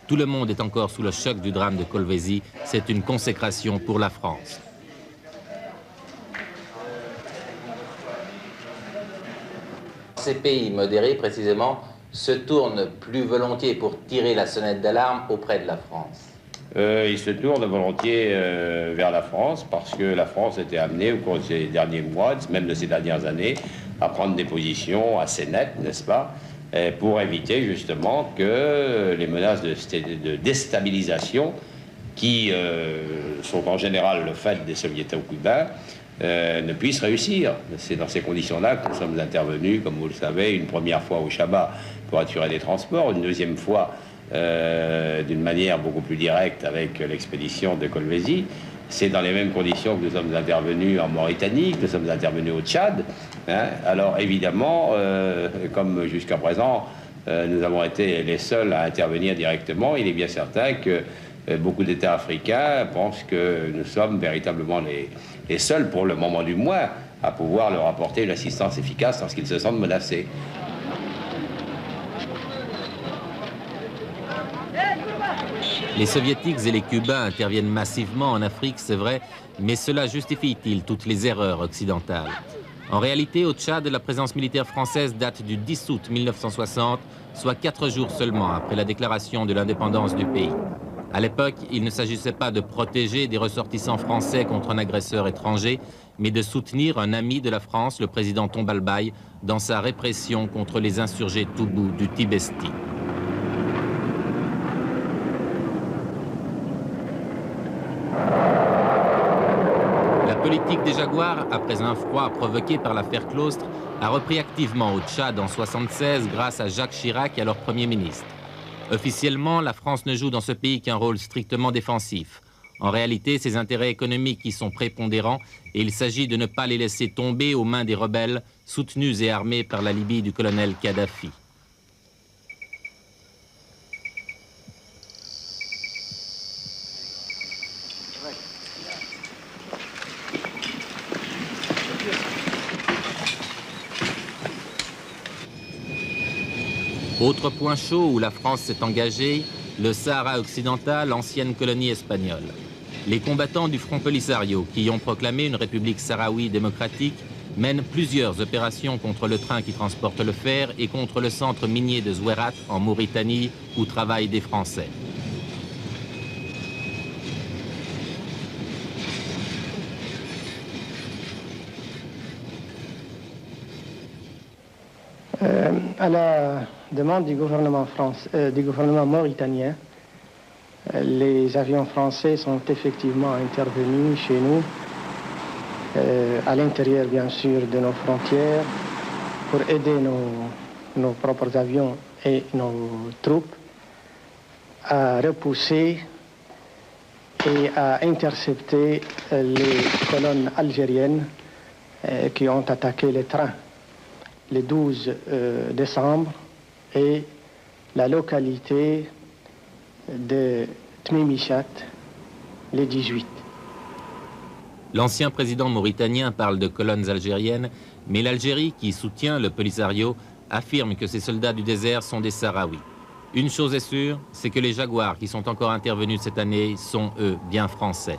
Tout le monde est encore sous le choc du drame de Kolwezi. C'est une consécration pour la France. Ces pays modérés, précisément, se tournent plus volontiers pour tirer la sonnette d'alarme auprès de la France. Ils se tournent volontiers vers la France parce que la France était amenée au cours de ces derniers mois, même de ces dernières années, à prendre des positions assez nettes, n'est-ce pas, pour éviter justement que les menaces de déstabilisation qui sont en général le fait des soviéto-cubains ne puissent réussir. C'est dans ces conditions-là que nous sommes intervenus, comme vous le savez, une première fois au Chabat pour assurer des transports, une deuxième fois d'une manière beaucoup plus directe avec l'expédition de Kolwezi. C'est dans les mêmes conditions que nous sommes intervenus en Mauritanie, que nous sommes intervenus au Tchad. Hein. Alors évidemment, comme jusqu'à présent, nous avons été les seuls à intervenir directement. Il est bien certain que beaucoup d'États africains pensent que nous sommes véritablement les seuls, pour le moment du moins, à pouvoir leur apporter une assistance efficace lorsqu'ils se sentent menacés. Les Soviétiques et les Cubains interviennent massivement en Afrique, c'est vrai, mais cela justifie-t-il toutes les erreurs occidentales? En réalité, au Tchad, la présence militaire française date du 10 août 1960, soit 4 jours seulement après la déclaration de l'indépendance du pays. À l'époque, il ne s'agissait pas de protéger des ressortissants français contre un agresseur étranger, mais de soutenir un ami de la France, le président Tombalbaye, dans sa répression contre les insurgés Toubou du Tibesti. La politique des Jaguars, après un froid provoqué par l'affaire Claustre, a repris activement au Tchad en 1976 grâce à Jacques Chirac, alors Premier ministre. Officiellement, la France ne joue dans ce pays qu'un rôle strictement défensif. En réalité, ses intérêts économiques y sont prépondérants et il s'agit de ne pas les laisser tomber aux mains des rebelles soutenus et armés par la Libye du colonel Kadhafi. Autre point chaud où la France s'est engagée, le Sahara occidental, ancienne colonie espagnole. Les combattants du Front Polisario, qui ont proclamé une république sahraoui démocratique, mènent plusieurs opérations contre le train qui transporte le fer et contre le centre minier de Zouérat en Mauritanie, où travaillent des Français. À la demande du gouvernement mauritanien, les avions français sont effectivement intervenus chez nous, à l'intérieur bien sûr de nos frontières, pour aider nos propres avions et nos troupes à repousser et à intercepter les colonnes algériennes qui ont attaqué les trains le 12 décembre et la localité de Tmimichat le 18. L'ancien président mauritanien parle de colonnes algériennes, mais l'Algérie, qui soutient le Polisario, affirme que ces soldats du désert sont des Sahraouis. Une chose est sûre, c'est que les Jaguars qui sont encore intervenus cette année sont, eux, bien français.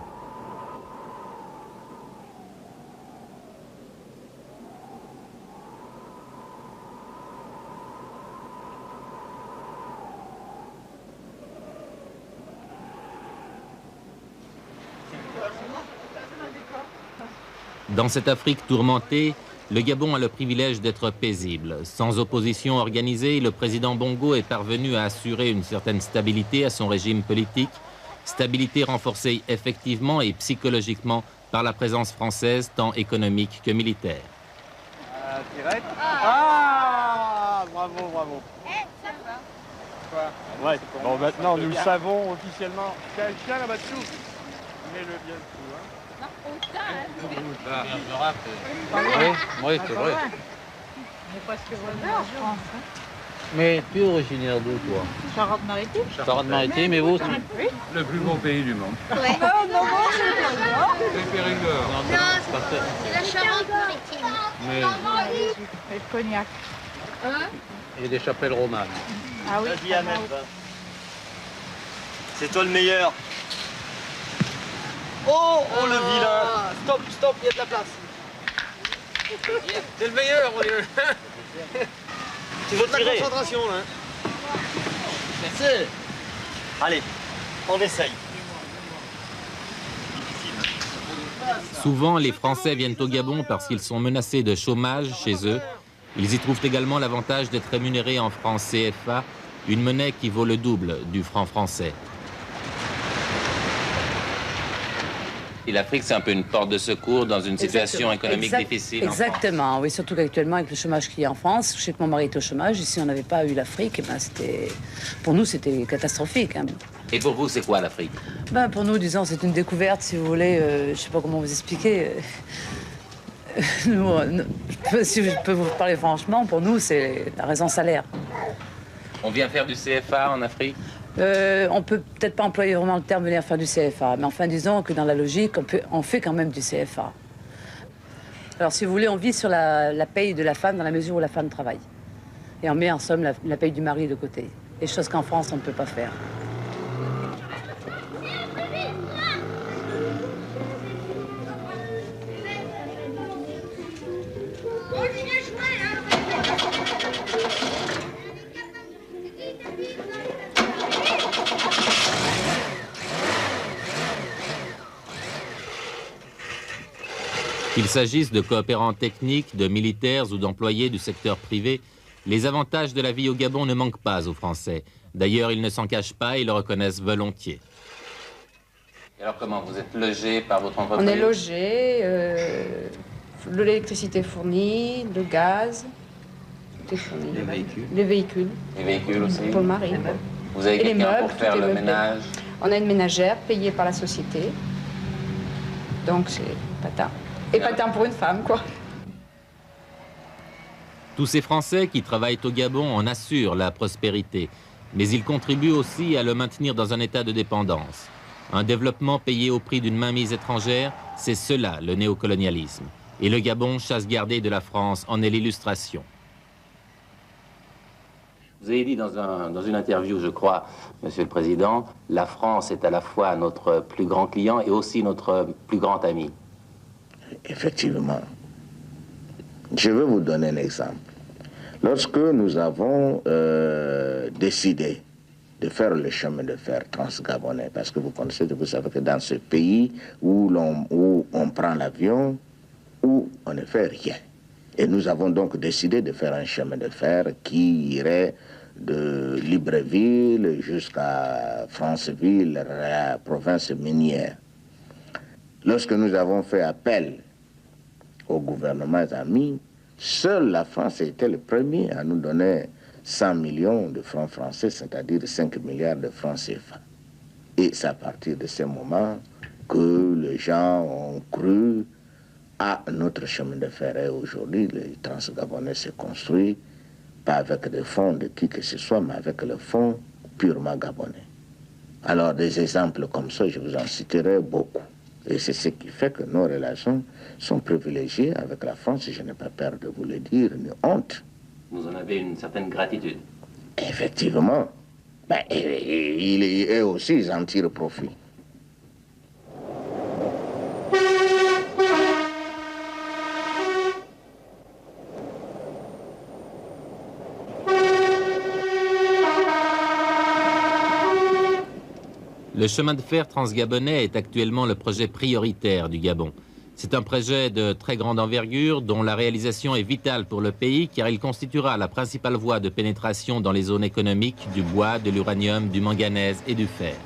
Dans cette Afrique tourmentée, le Gabon a le privilège d'être paisible. Sans opposition organisée, le président Bongo est parvenu à assurer une certaine stabilité à son régime politique, stabilité renforcée effectivement et psychologiquement par la présence française tant économique que militaire. Direct. Ah, bravo, bravo. Quoi? Ouais. Bon, maintenant nous le savons officiellement. Quelqu'un là-bas-dessous. Mets-le bien dessous, hein. Oui, c'est vrai. Mais parce que vraiment en France. Mais tu es originaire d'où, toi? Charente-Maritime. Charente-Maritime, et vous aussi? Oui. Le plus beau pays du monde. Ouais. Non, C'est Périgord. non, c'est la Charente-Maritime. Mais... Et le cognac. Et des chapelles romanes. Ah oui. Vas-y, Ahmed. C'est toi le meilleur. Oh, oh le vilain. Stop, stop, il y a de la place. C'est le meilleur, mon Dieu. Tu veux tirer? La concentration, là. Merci. Allez, on essaye. Souvent, les Français viennent au Gabon parce qu'ils sont menacés de chômage chez eux. Ils y trouvent également l'avantage d'être rémunérés en francs CFA, une monnaie qui vaut le double du franc français. Et l'Afrique, c'est un peu une porte de secours dans une situation économique difficile. Exactement, oui, surtout qu'actuellement, avec le chômage qu'il y a en France, je sais que mon mari est au chômage, et si on n'avait pas eu l'Afrique, ben pour nous, c'était catastrophique. Hein. Et pour vous, c'est quoi l'Afrique? Ben, pour nous, disons, c'est une découverte, si vous voulez, je ne sais pas comment vous expliquer. Si je peux vous parler franchement, pour nous, c'est la raison salaire. On vient faire du CFA en Afrique? On peut peut-être pas employer vraiment le terme venir faire du CFA, mais enfin disons que dans la logique, on fait quand même du CFA. Alors si vous voulez, on vit sur la paye de la femme dans la mesure où la femme travaille. Et on met en somme la paye du mari de côté. Des choses qu'en France, on ne peut pas faire. Qu'il s'agisse de coopérants techniques, de militaires ou d'employés du secteur privé, les avantages de la vie au Gabon ne manquent pas aux Français. D'ailleurs, ils ne s'en cachent pas et le reconnaissent volontiers. Et alors comment? Vous êtes logé par votre entreprise? On est logé, l'électricité fournie, le gaz, tout est fourni. Les véhicules? Les véhicules. Les véhicules aussi? Pour le mari. Vous avez quelqu'un pour faire le ménage? On a une ménagère payée par la société. Donc c'est patin. Et patin pour une femme, quoi. Tous ces Français qui travaillent au Gabon en assurent la prospérité, mais ils contribuent aussi à le maintenir dans un état de dépendance. Un développement payé au prix d'une mainmise étrangère, c'est cela le néocolonialisme. Et le Gabon, chasse gardée de la France, en est l'illustration. Vous avez dit dans une interview, je crois, Monsieur le Président, la France est à la fois notre plus grand client et aussi notre plus grand ami. Effectivement. Je vais vous donner un exemple. Lorsque nous avons décidé de faire le chemin de fer transgabonais, parce que vous savez que dans ce pays où on prend l'avion, où on ne fait rien. Et nous avons donc décidé de faire un chemin de fer qui irait de Libreville jusqu'à Franceville, la province minière. Lorsque nous avons fait appel au gouvernement ami, seule la France était le premier à nous donner 100 millions de francs français, c'est-à-dire 5 milliards de francs CFA. Et c'est à partir de ce moment que les gens ont cru à notre chemin de fer. Et aujourd'hui, le Transgabonais se construit pas avec des fonds de qui que ce soit, mais avec le fonds purement gabonais. Alors des exemples comme ça, je vous en citerai beaucoup. Et c'est ce qui fait que nos relations sont privilégiées avec la France, et je n'ai pas peur de vous le dire, ni honte. Vous en avez une certaine gratitude. Effectivement. Ben, eux aussi, ils en tirent profit. Le chemin de fer transgabonais est actuellement le projet prioritaire du Gabon. C'est un projet de très grande envergure dont la réalisation est vitale pour le pays car il constituera la principale voie de pénétration dans les zones économiques du bois, de l'uranium, du manganèse et du fer.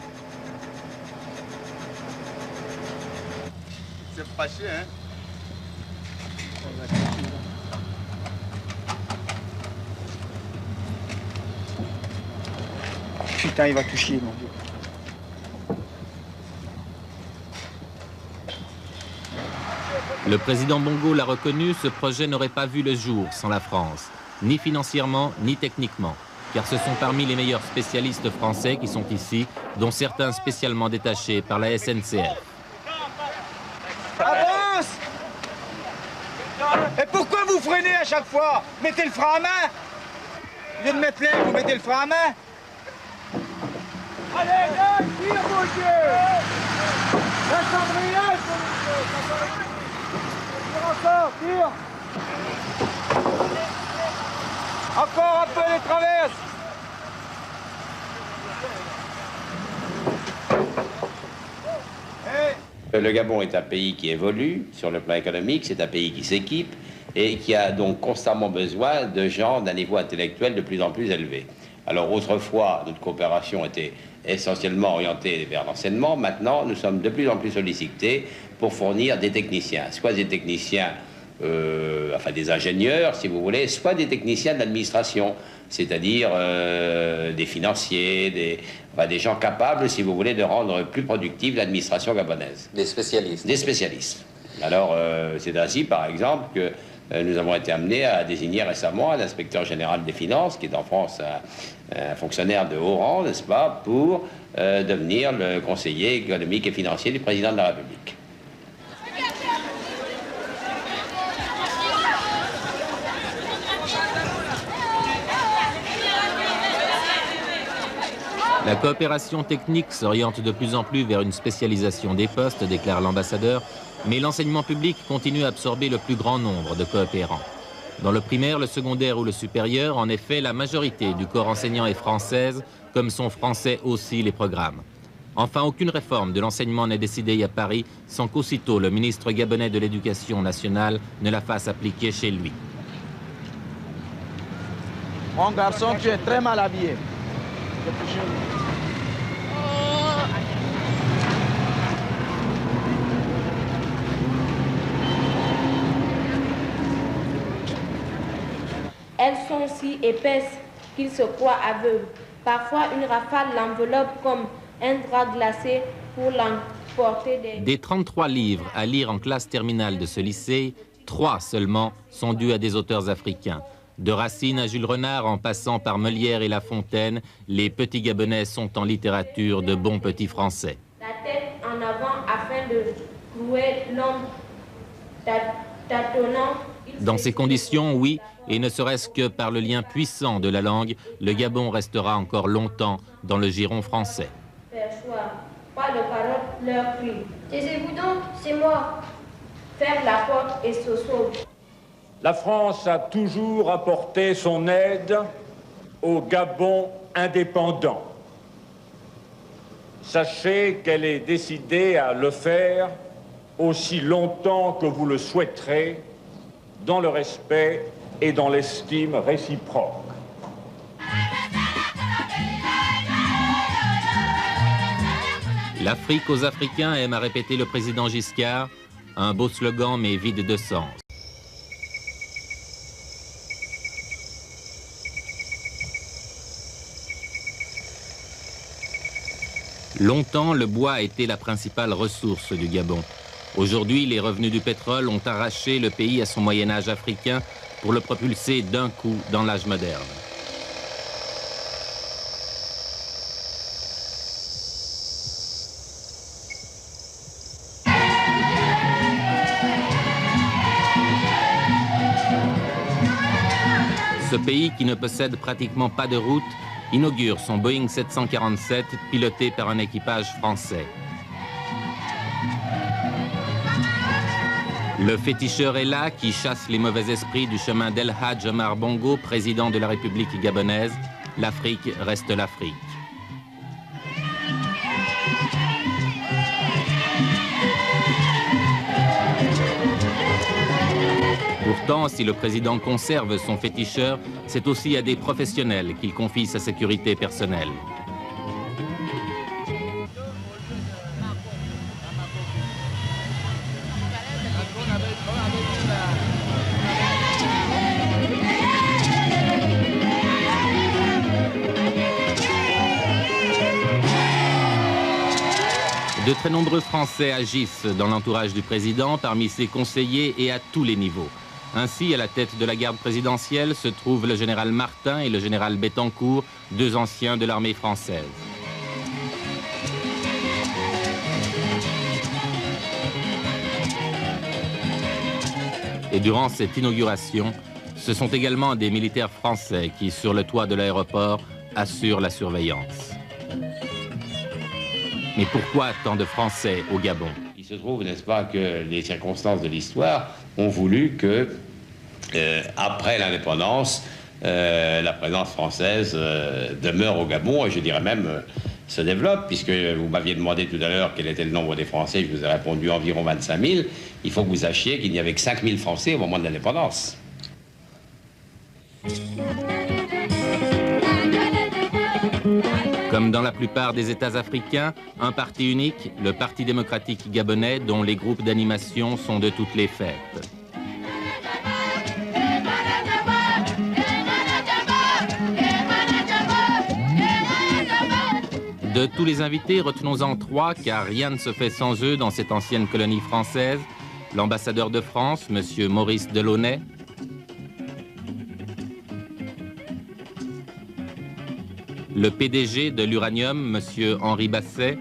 C'est fâché, hein? Putain, il va tout chier, mon Dieu. Le président Bongo l'a reconnu, ce projet n'aurait pas vu le jour sans la France, ni financièrement, ni techniquement, car ce sont parmi les meilleurs spécialistes français qui sont ici, dont certains spécialement détachés par la SNCF. Avance! Et pourquoi vous freinez à chaque fois? Mettez le frein à main! Au lieu de mettre l'air, vous mettez le frein à main! Allez, allez, tire, mon Dieu! La cendrière, encore, tire! Encore un peu les traverses! Le Gabon est un pays qui évolue sur le plan économique, c'est un pays qui s'équipe et qui a donc constamment besoin de gens d'un niveau intellectuel de plus en plus élevé. Alors autrefois, notre coopération était essentiellement orientée vers l'enseignement. Maintenant, nous sommes de plus en plus sollicités pour fournir des techniciens, soit des techniciens, enfin des ingénieurs, si vous voulez, soit des techniciens de l'administration, c'est-à-dire des financiers, des gens capables, si vous voulez, de rendre plus productive l'administration gabonaise. Des spécialistes. Des spécialistes. Alors, c'est ainsi, par exemple, que nous avons été amenés à désigner récemment l'inspecteur général des finances, qui est en France un fonctionnaire de haut rang, n'est-ce pas, pour devenir le conseiller économique et financier du président de la République. La coopération technique s'oriente de plus en plus vers une spécialisation des postes, déclare l'ambassadeur, mais l'enseignement public continue à absorber le plus grand nombre de coopérants. Dans le primaire, le secondaire ou le supérieur, en effet, la majorité du corps enseignant est française, comme sont français aussi les programmes. Enfin, aucune réforme de l'enseignement n'est décidée à Paris sans qu'aussitôt le ministre gabonais de l'Éducation nationale ne la fasse appliquer chez lui. Mon garçon, tu es très mal habillé. Elles sont si épaisses qu'ils se croient aveugles. Parfois, une rafale l'enveloppe comme un drap glacé pour l'emporter Des 33 livres à lire en classe terminale de ce lycée, 3 seulement sont dus à des auteurs africains. De Racine à Jules Renard, en passant par Molière et La Fontaine, les petits Gabonais sont en littérature de bons petits Français. La tête en avant afin de clouer l'homme tâtonnant. Dans ces conditions, oui, et ne serait-ce que par le lien puissant de la langue, le Gabon restera encore longtemps dans le giron français. Perçoit, pas de paroles, leur cri. Taisez-vous donc, c'est moi. Ferme la porte et se sauve. La France a toujours apporté son aide au Gabon indépendant. Sachez qu'elle est décidée à le faire aussi longtemps que vous le souhaiterez, dans le respect et dans l'estime réciproque. L'Afrique aux Africains, aime à répéter le président Giscard, un beau slogan mais vide de sens. Longtemps, le bois a été la principale ressource du Gabon. Aujourd'hui, les revenus du pétrole ont arraché le pays à son Moyen-Âge africain pour le propulser d'un coup dans l'âge moderne. Ce pays, qui ne possède pratiquement pas de route, inaugure son Boeing 747 piloté par un équipage français. Le féticheur est là, qui chasse les mauvais esprits du chemin d'El Hadj Omar Bongo, président de la République gabonaise. L'Afrique reste l'Afrique. Pourtant, si le président conserve son féticheur, c'est aussi à des professionnels qu'il confie sa sécurité personnelle. De très nombreux Français agissent dans l'entourage du président, parmi ses conseillers et à tous les niveaux. Ainsi, à la tête de la garde présidentielle se trouvent le général Martin et le général Bettencourt, deux anciens de l'armée française. Et durant cette inauguration, ce sont également des militaires français qui, sur le toit de l'aéroport, assurent la surveillance. Mais pourquoi tant de Français au Gabon? Il se trouve, n'est-ce pas, que les circonstances de l'histoire ont voulu que, après l'indépendance, la présence française demeure au Gabon, et je dirais même se développe, puisque vous m'aviez demandé tout à l'heure quel était le nombre des Français, je vous ai répondu environ 25 000. Il faut que vous sachiez qu'il n'y avait que 5 000 Français au moment de l'indépendance. Comme dans la plupart des États africains, un parti unique, le Parti démocratique gabonais, dont les groupes d'animation sont de toutes les fêtes. De tous les invités, retenons-en 3, car rien ne se fait sans eux dans cette ancienne colonie française. L'ambassadeur de France, M. Maurice Delaunay, le PDG de l'uranium, M. Henri Basset,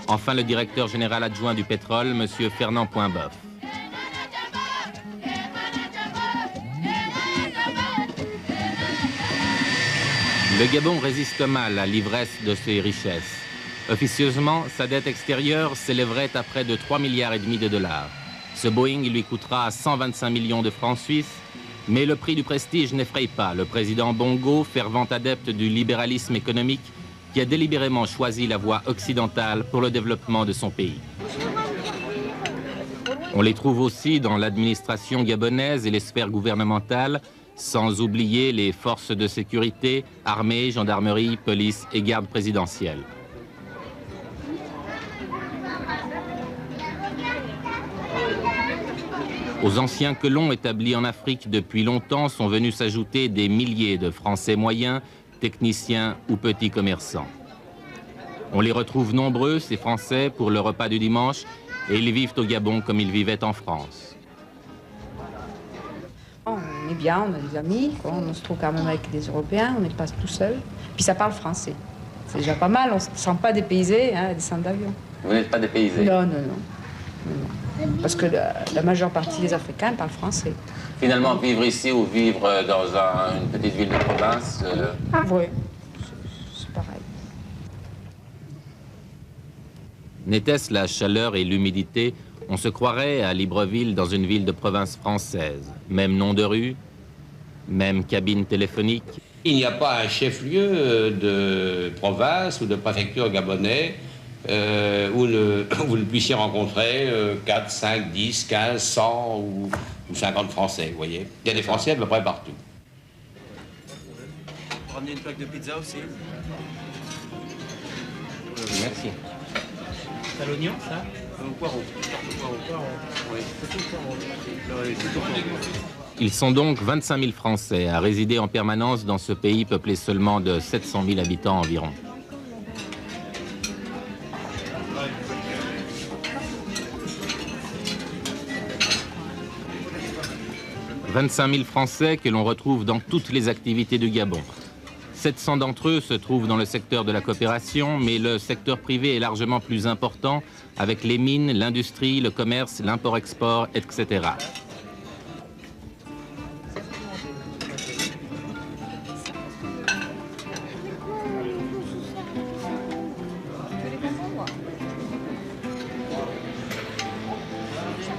enfin le directeur général adjoint du pétrole, M. Fernand Poinboeuf. Le Gabon résiste mal à l'ivresse de ses richesses. Officieusement, sa dette extérieure s'élèverait à près de 3,5 milliards de dollars. Ce Boeing lui coûtera 125 millions de francs suisses, mais le prix du prestige n'effraie pas le président Bongo, fervent adepte du libéralisme économique, qui a délibérément choisi la voie occidentale pour le développement de son pays. On les trouve aussi dans l'administration gabonaise et les sphères gouvernementales, sans oublier les forces de sécurité, armée, gendarmerie, police et garde présidentielle. Aux anciens colons établis en Afrique depuis longtemps sont venus s'ajouter des milliers de Français moyens, techniciens ou petits commerçants. On les retrouve nombreux, ces Français, pour le repas du dimanche, et ils vivent au Gabon comme ils vivaient en France. On est bien, on a des amis, on se trouve quand même avec des Européens, on n'est pas tout seul. Puis ça parle français. C'est déjà pas mal, on ne se sent pas dépaysé, hein, descendre d'avion. Vous n'êtes pas dépaysé? Non, non, non. Parce que la majeure partie des Africains parlent français. Finalement, vivre ici ou vivre dans une petite ville de province Oui, c'est pareil. N'était-ce la chaleur et l'humidité, on se croirait à Libreville dans une ville de province française. Même nom de rue, même cabine téléphonique. Il n'y a pas un chef-lieu de province ou de préfecture gabonais où vous ne puissiez rencontrer 4, 5, 10, 15, 100 ou 50 Français, vous voyez. Il y a des Français à peu près partout. Vous ramenez une plaque de pizza aussi? Merci. T'as l'oignon, ça? Poireau. Oui, c'est tout poireau. Ils sont donc 25 000 Français à résider en permanence dans ce pays peuplé seulement de 700 000 habitants environ. « 25 000 Français que l'on retrouve dans toutes les activités du Gabon. 700 d'entre eux se trouvent dans le secteur de la coopération, mais le secteur privé est largement plus important avec les mines, l'industrie, le commerce, l'import-export, etc.